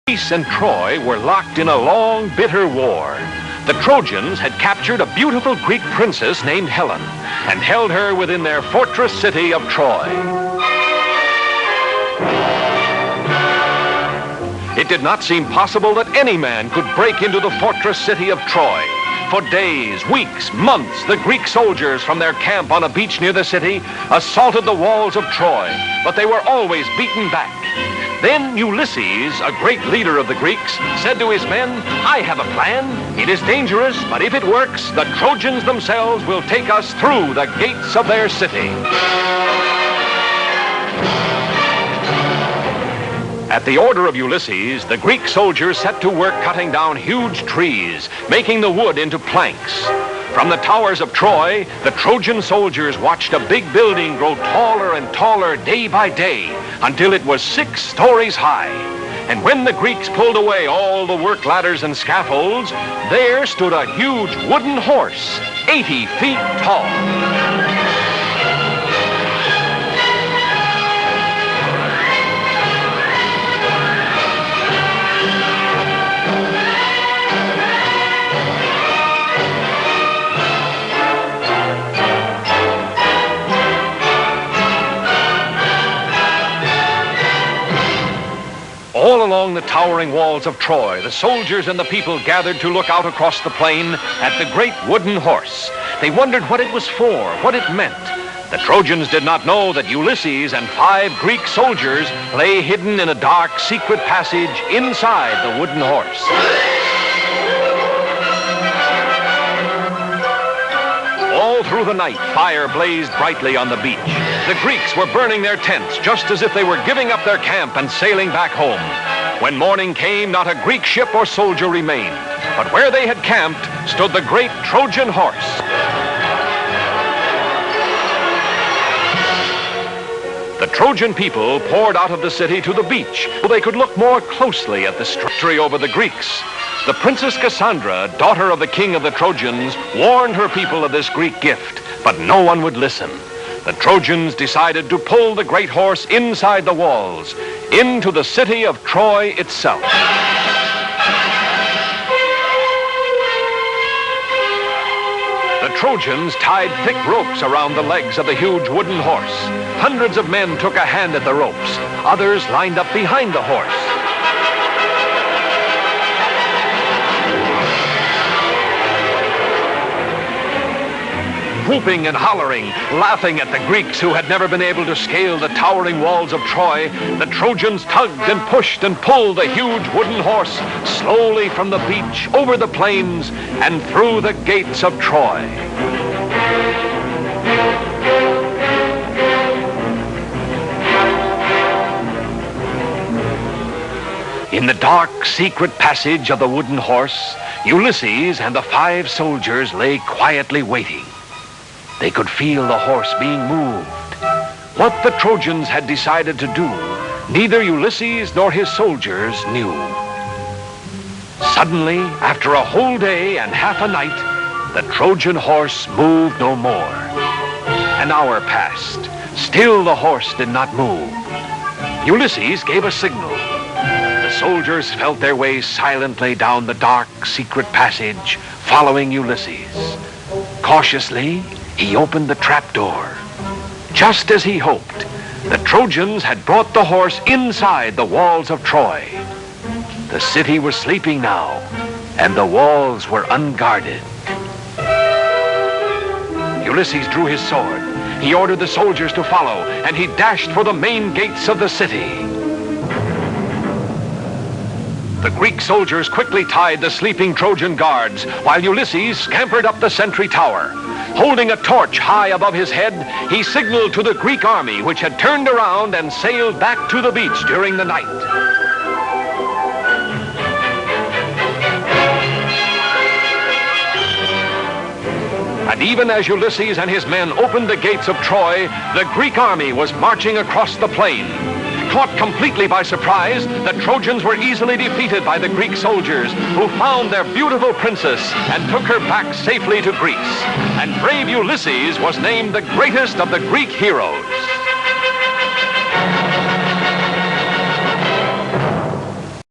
Greece and Troy were locked in a long, bitter war. The Trojans had captured a beautiful Greek princess named Helen and held her within their fortress city of Troy. It did not seem possible that any man could break into the fortress city of Troy. For days, weeks, months, the Greek soldiers from their camp on a beach near the city assaulted the walls of Troy, but they were always beaten back. Then Ulysses, a great leader of the Greeks, said to his men, "I have a plan. It is dangerous, but if it works, the Trojans themselves will take us through the gates of their city." At the order of Ulysses, the Greek soldiers set to work cutting down huge trees, making the wood into planks. From the towers of Troy, the Trojan soldiers watched a big building grow taller and taller day by day until it was 6 stories high. And when the Greeks pulled away all the work ladders and scaffolds, there stood a huge wooden horse, 80 feet tall. All along the towering walls of Troy, the soldiers and the people gathered to look out across the plain at the great wooden horse. They wondered what it was for, what it meant. The Trojans did not know that Ulysses and 5 Greek soldiers lay hidden in a dark, secret passage inside the wooden horse. All through the night, fire blazed brightly on the beach. The Greeks were burning their tents just as if they were giving up their camp and sailing back home. When morning came, not a Greek ship or soldier remained. But where they had camped stood the great Trojan horse. The Trojan people poured out of the city to the beach so they could look more closely at the victory over the Greeks. The Princess Cassandra, daughter of the king of the Trojans, warned her people of this Greek gift, but no one would listen. The Trojans decided to pull the great horse inside the walls, into the city of Troy itself. The Trojans tied thick ropes around the legs of the huge wooden horse. Hundreds of men took a hand at the ropes. Others lined up behind the horse. Whooping and hollering, laughing at the Greeks who had never been able to scale the towering walls of Troy, the Trojans tugged and pushed and pulled the huge wooden horse slowly from the beach, over the plains, and through the gates of Troy. In the dark, secret passage of the wooden horse, Ulysses and the 5 soldiers lay quietly waiting. They could feel the horse being moved. What the Trojans had decided to do, neither Ulysses nor his soldiers knew. Suddenly, after a whole day and half a night, the Trojan horse moved no more. An hour passed. Still the horse did not move. Ulysses gave a signal. The soldiers felt their way silently down the dark, secret passage, following Ulysses. Cautiously, he opened the trapdoor. Just as he hoped, the Trojans had brought the horse inside the walls of Troy. The city was sleeping now, and the walls were unguarded. Ulysses drew his sword. He ordered the soldiers to follow, and he dashed for the main gates of the city. The Greek soldiers quickly tied the sleeping Trojan guards, while Ulysses scampered up the sentry tower. Holding a torch high above his head, he signaled to the Greek army, which had turned around and sailed back to the beach during the night. And even as Ulysses and his men opened the gates of Troy, the Greek army was marching across the plain. Caught completely by surprise, the Trojans were easily defeated by the Greek soldiers, who found their beautiful princess and took her back safely to Greece. And brave Ulysses was named the greatest of the Greek heroes.